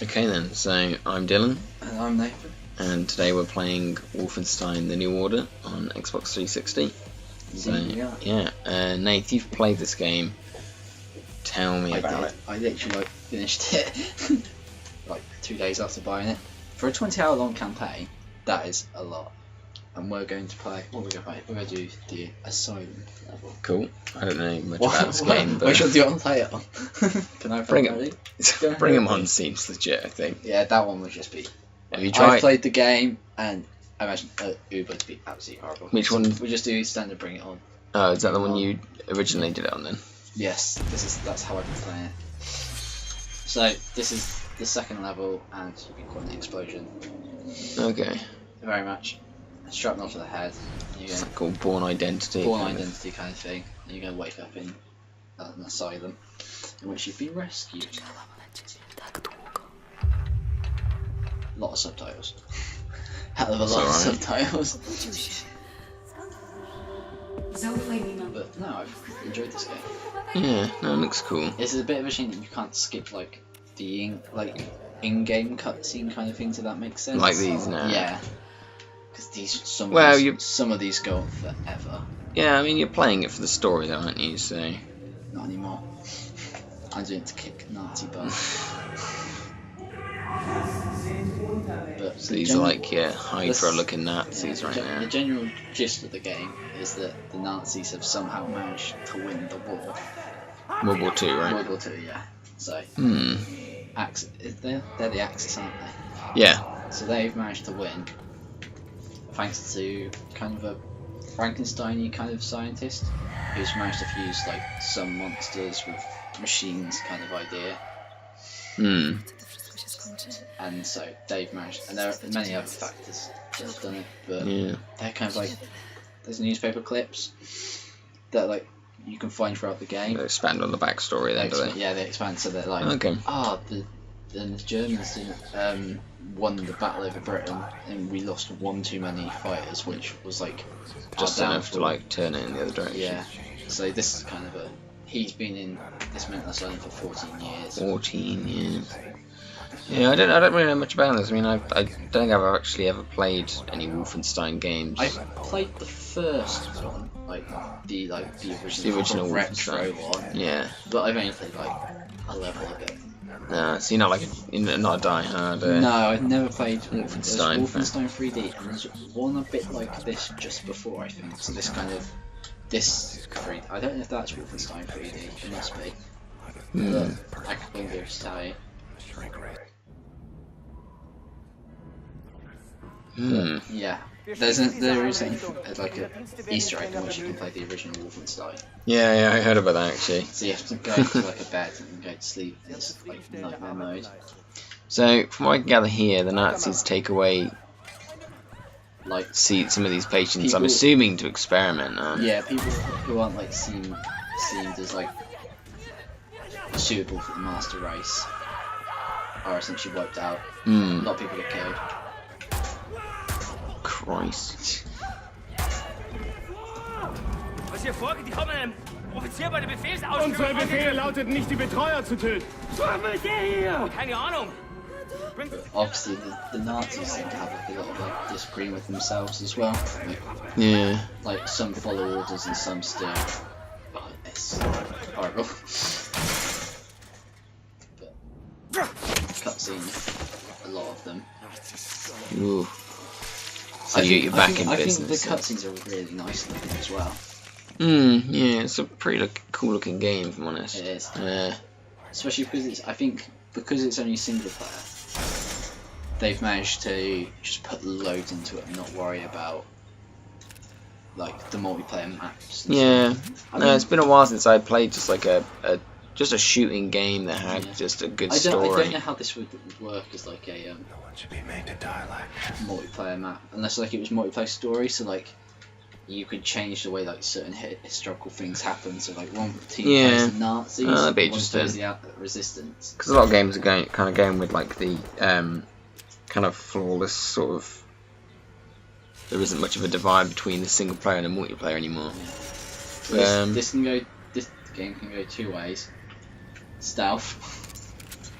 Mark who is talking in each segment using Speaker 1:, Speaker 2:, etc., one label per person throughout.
Speaker 1: Okay then, so I'm Dylan.
Speaker 2: And I'm Nathan.
Speaker 1: And today we're playing Wolfenstein The New Order on Xbox 360.
Speaker 2: Indeed,
Speaker 1: yeah. Nate, you've played this game. Tell me about it.
Speaker 2: I literally finished it like 2 days after buying it. For a 20-hour long campaign, that is a lot. And we're going to play. What are we going to play? We're going to do the Asylum level.
Speaker 1: Cool. I don't know much about this game, but
Speaker 2: which one do you want to play it on? Can I
Speaker 1: bring it? Bring him on seems legit, I think.
Speaker 2: Yeah, that one would just be.
Speaker 1: Have you tried?
Speaker 2: I've played the game, and I imagine it would be absolutely horrible.
Speaker 1: Which one?
Speaker 2: We just do standard. Bring it on.
Speaker 1: Oh, is that the one you originally did it on then?
Speaker 2: Yes, that's how I've been playing it. So this is the second level, and you've been caught in the explosion.
Speaker 1: Okay.
Speaker 2: Very much. Shrapnel to the head.
Speaker 1: It's called Born Identity.
Speaker 2: Born Identity kind of thing. And you're going to wake up in an asylum in which you've been rescued. A lot of subtitles. Hell of a lot of subtitles. But no, I've enjoyed this game.
Speaker 1: Yeah, no, it looks cool.
Speaker 2: It's a bit of a shame that you can't skip like the in-game cutscene kind of things, if that makes sense.
Speaker 1: Like these now.
Speaker 2: Yeah. Because some of these go on forever.
Speaker 1: Yeah, I mean you're playing it for the story though, aren't you? So.
Speaker 2: Not anymore. I'm doing it to kick Nazi butt. But
Speaker 1: so these are like Hydra-looking Nazis right now.
Speaker 2: The general gist of the game is that the Nazis have somehow managed to win the war.
Speaker 1: World War II, right?
Speaker 2: World War II, yeah. So, they're the Axis, aren't they?
Speaker 1: Yeah.
Speaker 2: So they've managed to win, thanks to kind of a Frankenstein-y kind of scientist who's managed to fuse like some monsters with machines kind of idea. And so they've managed, and there are many other factors that have done it, but they're kind of like, there's newspaper clips that like you can find throughout the game.
Speaker 1: They expand on the backstory then, do they?
Speaker 2: Yeah, they expand, so they're like, the Germans won the battle over Britain, and we lost one too many fighters, which was like
Speaker 1: just enough to like turn it in the other direction.
Speaker 2: Yeah, so this is kind of he's been in this mental asylum for 14 years.
Speaker 1: 14 years. Yeah, I don't really know much about this. I mean, I don't think I've actually ever played any Wolfenstein games.
Speaker 2: I've played the first one, the original retro one.
Speaker 1: Yeah.
Speaker 2: But I've only played like a level of it.
Speaker 1: So you're not like not a die-hard.
Speaker 2: No, I've never played
Speaker 1: Wolfenstein.
Speaker 2: Wolfenstein 3D, and there's one a bit like this just before, I think. So this 3D. I don't know if that's Wolfenstein 3D. It must be. But I couldn't go to tell you. Yeah, there is like a Easter egg in which you can play the original Wolfenstein.
Speaker 1: Yeah, I heard about that actually.
Speaker 2: So you have to go into like a bed and go to sleep. It's like nightmare mode.
Speaker 1: So from what I can gather here, the Nazis take away some of these patients. I'm assuming to experiment on.
Speaker 2: Yeah, people who aren't like seemed as like suitable for the master race are essentially wiped out. A lot of people get killed.
Speaker 1: Christ.
Speaker 3: Was hier vorgeht, die kommen einem Offizier bei der Befehlsausführung.
Speaker 4: Unser Befehl lautet nicht, die Betreuer zu töten. Was will der hier?
Speaker 3: Keine Ahnung.
Speaker 2: Obviously, the Nazis seem to have a lot of disagreeing with themselves as well.
Speaker 1: Yeah.
Speaker 2: Like some follow orders and some still. But it's horrible. But cutscene, a lot of them.
Speaker 1: Ooh. So you're back in business.
Speaker 2: I think the cutscenes are really nice looking as well.
Speaker 1: Yeah, it's a pretty cool looking game, if I'm honest.
Speaker 2: It is. Especially because it's only single player, they've managed to just put loads into it and not worry about like the multiplayer maps.
Speaker 1: Yeah. It's been a while since I played just like a shooting game that had just a good story.
Speaker 2: I don't know how this would work as like a multiplayer map, unless like it was multiplayer story. So like you could change the way like certain historical things happen. So like one team plays the Nazis,
Speaker 1: that'd be
Speaker 2: one
Speaker 1: interesting.
Speaker 2: plays the Resistance.
Speaker 1: Because a lot of games are going with like the kind of flawless sort of. There isn't much of a divide between the single player and the multiplayer anymore.
Speaker 2: Yeah. This game can go 2 ways. Stealth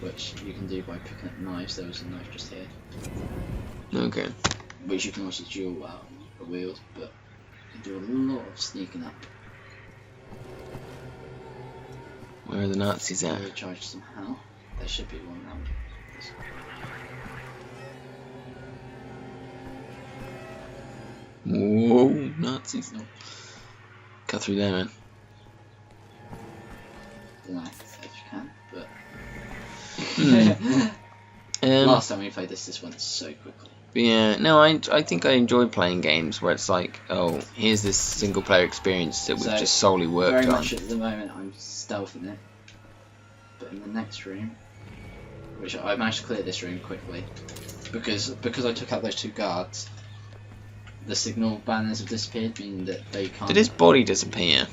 Speaker 2: which you can do by picking up knives. There was a knife just here,
Speaker 1: Okay.
Speaker 2: which you can also dual wield, but you do a lot of sneaking up.
Speaker 1: Where are the Nazis at?
Speaker 2: Recharge somehow. There should be one now.
Speaker 1: Whoa, Nazis.
Speaker 2: Nope.
Speaker 1: Cut through there, man.
Speaker 2: Don't know if you can, but
Speaker 1: Hmm.
Speaker 2: last time we played this went so quickly.
Speaker 1: Yeah, no, I think I enjoy playing games where it's like, oh, here's this single player experience that we've
Speaker 2: So,
Speaker 1: just solely worked
Speaker 2: Very
Speaker 1: on.
Speaker 2: much at the moment I'm stealthing it, but in the next room, which I managed to clear this room quickly, because I took out those 2 guards, the signal banners have disappeared, meaning that they can't.
Speaker 1: Did his body disappear?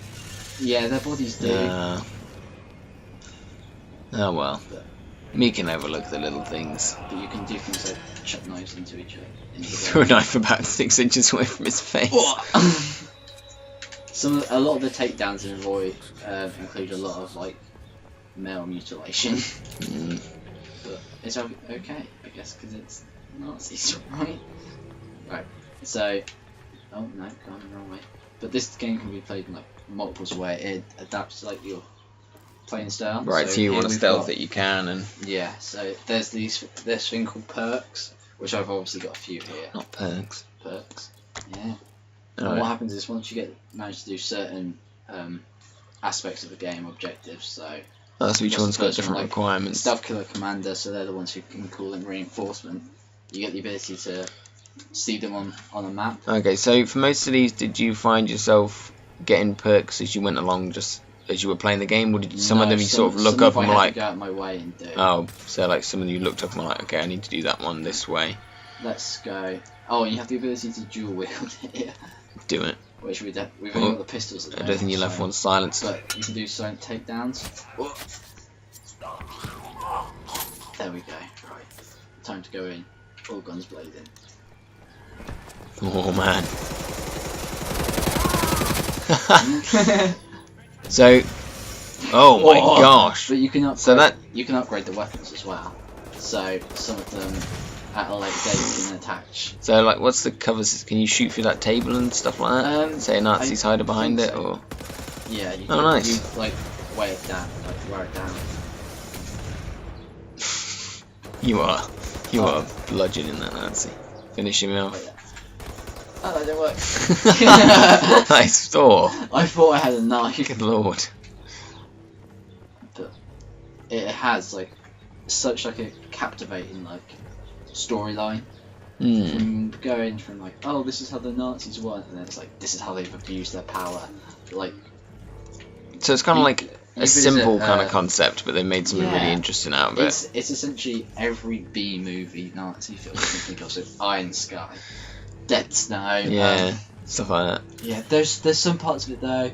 Speaker 2: Yeah, their bodies do.
Speaker 1: Oh well.
Speaker 2: But,
Speaker 1: Me can overlook the little things.
Speaker 2: but you can do things like chuck knives into each other.
Speaker 1: Threw a knife about 6 inches away from his face.
Speaker 2: A lot of the takedowns include a lot of like male mutilation,
Speaker 1: Mm.
Speaker 2: but it's okay, I guess, because it's Nazis, right? Right. So, oh no, gone the wrong way. But this game can be played in like multiples way. It adapts to like your playing style.
Speaker 1: Right, so you
Speaker 2: here
Speaker 1: want to
Speaker 2: we've
Speaker 1: stealth
Speaker 2: got-
Speaker 1: it, you can, and
Speaker 2: Yeah. So there's this thing called perks, which I've obviously got a few here.
Speaker 1: not perks.
Speaker 2: Perks. Yeah. And
Speaker 1: Alright.
Speaker 2: what happens is once you manage to do certain aspects of the game objectives, so
Speaker 1: Oh, so each
Speaker 2: what's
Speaker 1: one's
Speaker 2: the
Speaker 1: got
Speaker 2: first one,
Speaker 1: different
Speaker 2: like,
Speaker 1: requirements.
Speaker 2: Stealth Killer Commander, so they're the ones who can call in reinforcement. You get the ability to see them on a map.
Speaker 1: Okay, so for most of these, did you find yourself getting perks as you went along, just as you were playing the game, or did some of them you sort of look up and were
Speaker 2: I had
Speaker 1: like,
Speaker 2: to go out of my way and do.
Speaker 1: oh, so like some of you looked up and were like, okay, I need to do that one this way.
Speaker 2: Let's go. Oh, and you have the ability to dual wield here,
Speaker 1: Do it.
Speaker 2: which we've only got the pistols at the
Speaker 1: I don't think you
Speaker 2: moment,
Speaker 1: left
Speaker 2: so-
Speaker 1: one silenced.
Speaker 2: But you can do silent takedowns. There we go. Right. Time to go in. All guns blazing.
Speaker 1: Oh man. So, oh my
Speaker 2: Oh,
Speaker 1: gosh.
Speaker 2: But you can upgrade,
Speaker 1: So that-
Speaker 2: you can upgrade the weapons as well. So some of them at a later date can attach.
Speaker 1: So like, what's the covers? Can you shoot through that table and stuff like that? Say a Nazi's hiding behind
Speaker 2: think
Speaker 1: it,
Speaker 2: so.
Speaker 1: or
Speaker 2: Yeah. You
Speaker 1: Oh,
Speaker 2: can,
Speaker 1: nice.
Speaker 2: You like weigh it down, like wear it down.
Speaker 1: you are bludgeoning that Nazi. Finish him off.
Speaker 2: Wait, oh, that didn't work.
Speaker 1: Nice door.
Speaker 2: I thought I had a knife.
Speaker 1: Good lord.
Speaker 2: But it has like such like a captivating like storyline.
Speaker 1: Hmm.
Speaker 2: From going from like, oh, this is how the Nazis won, and then it's like, this is how they've abused their power. Like,
Speaker 1: So it's kind of
Speaker 2: You-
Speaker 1: like
Speaker 2: you
Speaker 1: a
Speaker 2: visit,
Speaker 1: simple kind of concept, but they made something
Speaker 2: yeah.
Speaker 1: really interesting out of it.
Speaker 2: it's essentially every B movie Nazi film you can think of. So Iron Sky, Dead Snow.
Speaker 1: Yeah, stuff like that.
Speaker 2: Yeah. There's some parts of it though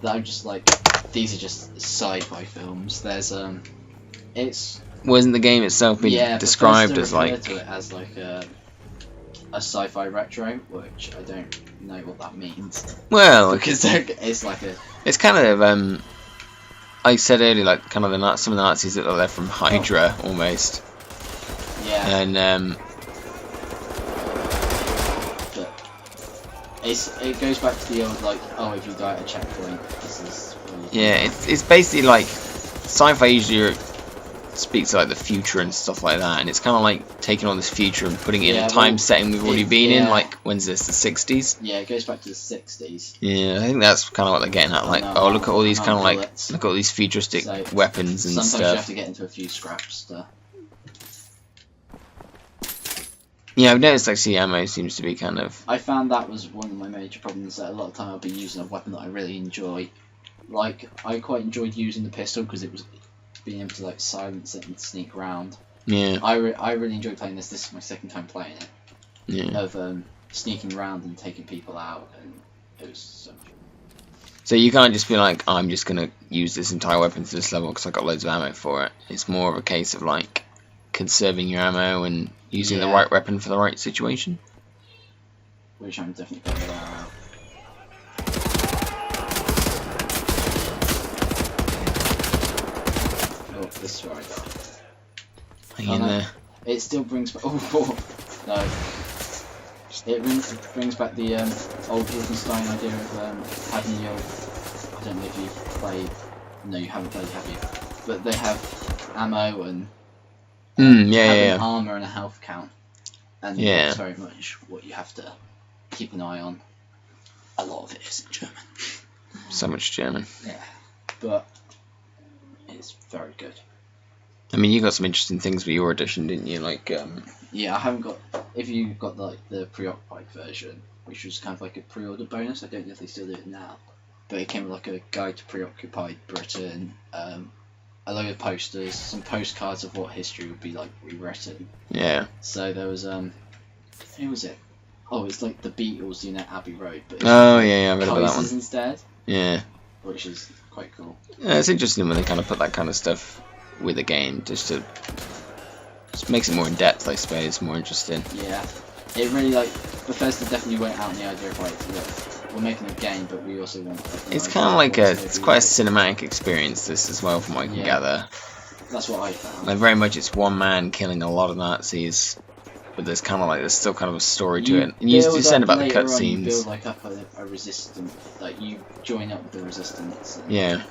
Speaker 2: that I'm just like, these are just sci-fi films. There's it's
Speaker 1: Wasn't the game itself being
Speaker 2: yeah,
Speaker 1: described
Speaker 2: but
Speaker 1: as
Speaker 2: first they
Speaker 1: like?
Speaker 2: refer to it as like a sci-fi retro, which I don't know what that means
Speaker 1: Well,
Speaker 2: because it's like a
Speaker 1: it's kind of I said earlier, like kind of some of the Nazis that are there from Hydra almost,
Speaker 2: yeah.
Speaker 1: and
Speaker 2: But it goes back to the old like, oh, if you die at a checkpoint, this is where you
Speaker 1: yeah, it's basically like sci-fi usually speaks of, like the future and stuff like that, and it's kind of like taking on this future and putting it in
Speaker 2: Yeah,
Speaker 1: a time
Speaker 2: well,
Speaker 1: setting we've already been in.
Speaker 2: yeah.
Speaker 1: Like when's this? The 60s?
Speaker 2: Yeah, it goes back to the 60s.
Speaker 1: Yeah, I think that's kind of what they're getting at. Like,
Speaker 2: no,
Speaker 1: oh, look at all these
Speaker 2: no
Speaker 1: kind of like,
Speaker 2: bullets.
Speaker 1: look at all these futuristic
Speaker 2: So,
Speaker 1: weapons and
Speaker 2: Sometimes you have
Speaker 1: stuff.
Speaker 2: to get into a few scraps to.
Speaker 1: Yeah, I've noticed actually ammo seems to be kind of.
Speaker 2: I found that was one of my major problems, that a lot of time I'll be using a weapon that I really enjoy. Like, I quite enjoyed using the pistol because it was being able to like silence it and sneak around.
Speaker 1: Yeah,
Speaker 2: I really enjoy playing this. This is my second time playing it.
Speaker 1: yeah.
Speaker 2: Of sneaking around and taking people out, and it was so much fun.
Speaker 1: So you can't just be like, I'm just gonna use this entire weapon to this level because I've got loads of ammo for it. It's more of a case of like conserving your ammo and using the
Speaker 2: Yeah.
Speaker 1: right weapon for the right situation.
Speaker 2: Which I'm definitely going to go out. Oh, this is where I got.
Speaker 1: Hang in there.
Speaker 2: It still brings back. Oh no! It brings back the old Wolfenstein idea of having the old. I don't know if you've played. No, you haven't played, have you? But they have ammo and
Speaker 1: yeah.
Speaker 2: armor and a health count, and that's very much what you have to keep an eye on. A lot of it is in German.
Speaker 1: So much German.
Speaker 2: Yeah, but it's very good.
Speaker 1: I mean, you got some interesting things with your edition, didn't you? Like,
Speaker 2: yeah, I haven't got. If you got the preoccupied version, which was kind of like a pre-order bonus, I don't know if they still do it now, but it came with like a guide to preoccupied Britain, a load of posters, some postcards of what history would be like rewritten.
Speaker 1: Yeah.
Speaker 2: So there was who was it? Oh, it's like the Beatles, Abbey Road, but it's
Speaker 1: I read about that one.
Speaker 2: instead.
Speaker 1: Yeah.
Speaker 2: Which is quite cool.
Speaker 1: Yeah, it's interesting when they kind of put that kind of stuff with a game, just makes it more in depth, I suppose, more interesting.
Speaker 2: Yeah, it really Bethesda definitely went out on the idea of look, we're making a game, but we also want.
Speaker 1: It's kind of like it's quite a cinematic experience, this as well, from what I can gather.
Speaker 2: That's what I found.
Speaker 1: Like very much, it's one man killing a lot of Nazis, but there's kind of there's still kind of a story to it. And you said about the cutscenes.
Speaker 2: You build up a resistance, you join up with the resistance. And
Speaker 1: yeah.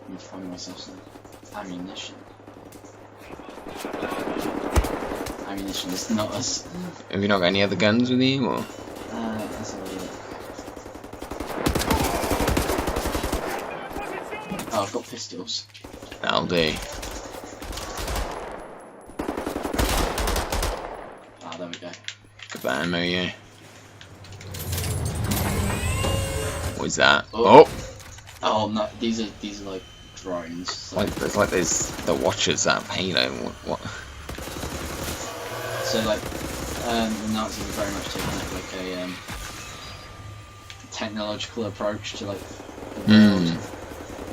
Speaker 2: I need to find myself some ammunition. Ammunition is not us.
Speaker 1: Have you not got any other guns with you, or?
Speaker 2: Let's have a look. Oh, I've got pistols.
Speaker 1: That'll do.
Speaker 2: Ah, there we go.
Speaker 1: Good ammo, yeah. What's that?
Speaker 2: Oh no, these are like drones. So.
Speaker 1: It's like there's the Watchers out of Halo. What?
Speaker 2: So the Nazis are very much taking a technological approach to the world.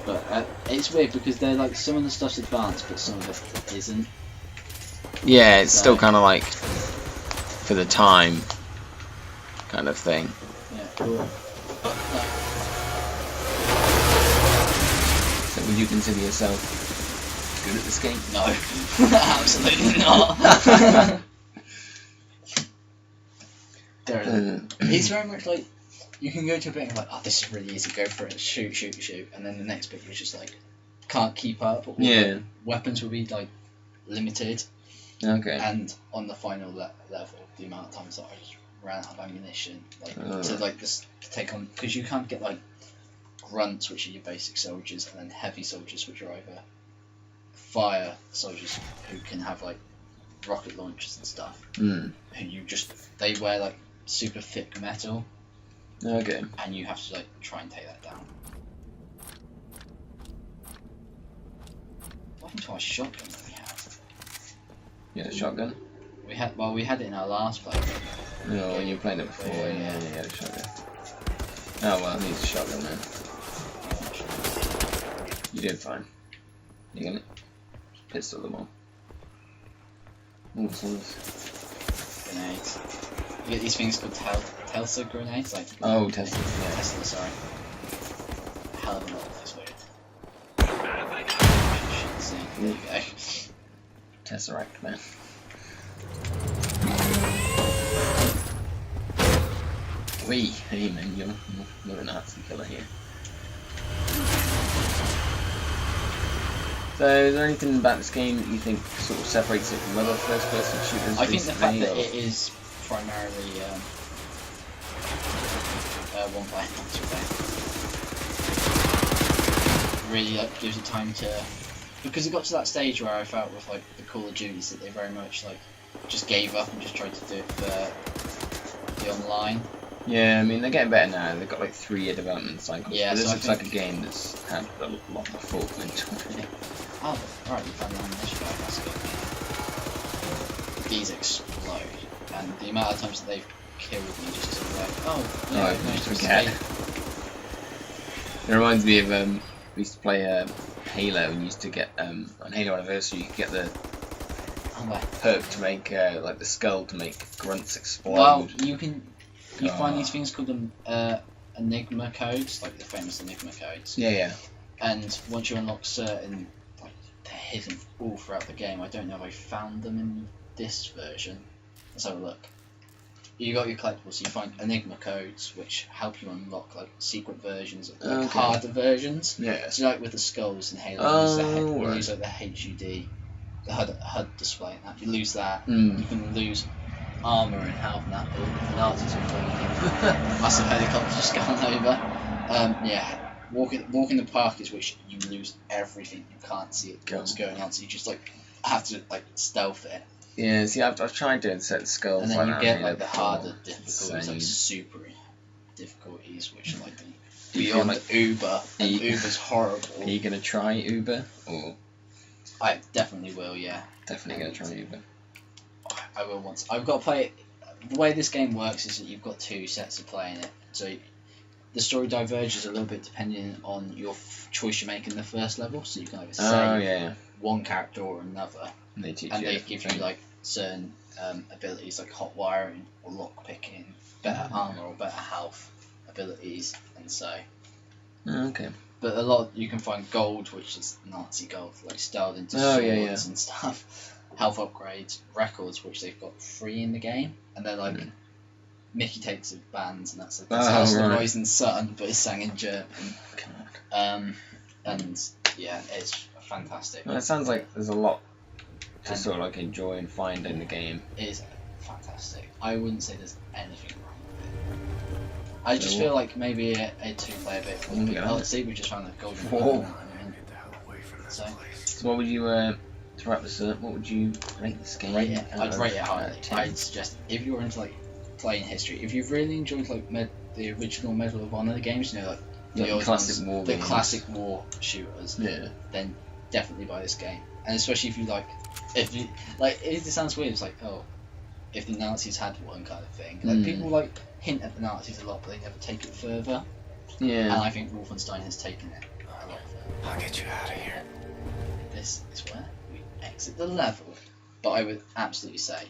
Speaker 2: But it's weird because they're some of the stuff's advanced, but some of it isn't.
Speaker 1: Yeah, it's still kind of for the time kind of thing.
Speaker 2: Yeah, cool.
Speaker 1: So would you consider yourself good at this game?
Speaker 2: No, absolutely not. It's very much you can go to a bit and oh, this is really easy, go for it, shoot, and then the next bit you're just can't keep up. Or weapons will be limited.
Speaker 1: Okay.
Speaker 2: And on the final level, the amount of times that I just ran out of ammunition, to take on, because you can't get grunts, which are your basic soldiers, and then heavy soldiers, which are either fire soldiers who can have rocket launchers and stuff. Who they wear super thick metal.
Speaker 1: Okay.
Speaker 2: And you have to try and take that down. What happened to our shotgun that we had?
Speaker 1: You had a shotgun?
Speaker 2: We had it in our last play.
Speaker 1: No, when you were playing it before, yeah, you had a shotgun. Oh well, I need a shotgun then. You did fine. You get it? Pistol them all.
Speaker 2: Grenades. You get these things called Tesla grenades,
Speaker 1: Tesla. Yeah.
Speaker 2: Tesla, sorry. Hell of a lot of this weird. There you go.
Speaker 1: Tesseract, man. Hey man, you're a Nazi killer here. So, is there anything about this game that you think sort of separates it from other first-person shooters?
Speaker 2: I think the fact that it is primarily one player, not two player, really gives you time to, because it got to that stage where I felt with the Call of Duties that they very much just gave up and just tried to do it for the online.
Speaker 1: Yeah, I mean they're getting better now. They've got 3-year development cycles.
Speaker 2: Yeah,
Speaker 1: but this
Speaker 2: so
Speaker 1: looks like a game that's had a lot more thought into it.
Speaker 2: Oh, right, you found the ammunition bag, that's good. These explode, and the amount of times that they've killed me just because I managed to escape.
Speaker 1: It reminds me of we used to play Halo, and you used to get on Halo Anniversary you could get the perk to make the skull to make grunts explode.
Speaker 2: Well, you find these things called Enigma codes, the famous Enigma codes.
Speaker 1: Yeah.
Speaker 2: And once you unlock certain they're hidden all throughout the game. I don't know if I found them in this version. Let's have a look. You got your collectibles, so you find Enigma codes, which help you unlock like secret versions, like harder versions.
Speaker 1: Yeah.
Speaker 2: So like with the skulls in Halo, you lose like the HUD, the HUD display, and that. You lose that. You can lose armor and health and that. But the Nazis are falling. Massive helicopters just going over. Yeah. Walk in the park is which you lose everything. You can't see what's going on, so you just like have to like stealth it.
Speaker 1: Yeah, see, I've tried doing certain skulls.
Speaker 2: And then you get like the harder
Speaker 1: before.
Speaker 2: difficulties, like super difficulties, which are like
Speaker 1: Do you feel
Speaker 2: beyond
Speaker 1: like-
Speaker 2: Uber. And Uber's horrible.
Speaker 1: Are you gonna try Uber or
Speaker 2: I definitely will, yeah.
Speaker 1: definitely gonna try Uber?
Speaker 2: I will once. I've got to play it. The way this game works is that you've got two sets of playing it. So the story diverges a little bit depending on your choice you make in the first level. So you can either save one character or another.
Speaker 1: And they teach
Speaker 2: And
Speaker 1: you
Speaker 2: they give you like certain abilities like hot wiring or lock picking, better armor or better health abilities, and so.
Speaker 1: Okay.
Speaker 2: But a lot you can find gold, which is Nazi gold, like styled into swords and stuff. Health upgrades, records, which they've got free in the game, and they're like Mickey takes a band, and that's like House of the Rising Sun, but it's sang in German. And yeah, it's fantastic.
Speaker 1: Well, it sounds like there's a lot to sort of like enjoy and find in the game.
Speaker 2: It is fantastic. I wouldn't say there's anything wrong with it. I just feel like maybe a 2-player bit would be. Oh, see, we just found the golden
Speaker 1: Whoa.
Speaker 2: So
Speaker 1: what would you to wrap this up? What would you rate this game?
Speaker 2: I'd rate it highly. I'd suggest if you're into like playing history, if you've really enjoyed like the original Medal of Honor games, you know, like the old
Speaker 1: classic
Speaker 2: ones,
Speaker 1: war
Speaker 2: the
Speaker 1: games.
Speaker 2: classic war shooters, then definitely buy this game. And especially if you it sounds weird. It's like, oh, if the Nazis had one kind of thing. Like people like hint at the Nazis a lot, but they never take it further.
Speaker 1: Yeah.
Speaker 2: And I think Wolfenstein has taken it a lot further.
Speaker 3: I'll get you out of here.
Speaker 2: This is where we exit the level. But I would absolutely say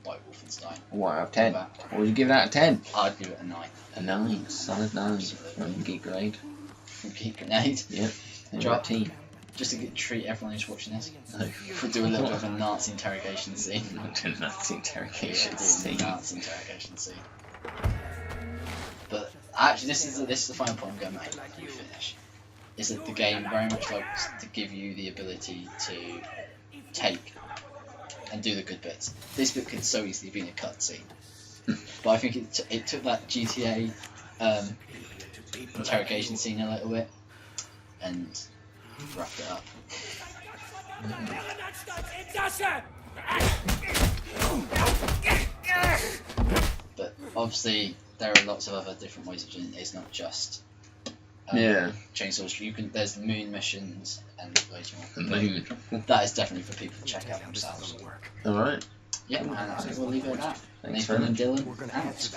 Speaker 2: buy Wolfenstein.
Speaker 1: 1 out of 10. What would you give it out of 10?
Speaker 2: I'd give it a 9.
Speaker 1: A 9. Solid 9. From Geek Grade.
Speaker 2: From Geek Grenade.
Speaker 1: Yep.
Speaker 2: Drop.
Speaker 1: Team.
Speaker 2: Just to treat everyone who's watching this. We'll do a little bit of a Nazi interrogation scene.
Speaker 1: Nazi interrogation scene.
Speaker 2: Nazi interrogation scene. But actually, this is the final point I'm going to make when you finish. Is that the game very much likes to give you the ability to take and do the good bits. This bit could so easily be in a cutscene, but I think it took that GTA interrogation scene a little bit and wrapped it up. But obviously there are lots of other different ways of doing it. It's not just chainsaws. There's the moon missions and loads more. That is definitely for people to check out themselves.
Speaker 1: Alright.
Speaker 2: Yeah, and I think we'll leave it at that.
Speaker 1: Thanks
Speaker 2: Nathan
Speaker 1: very
Speaker 2: and Dylan out.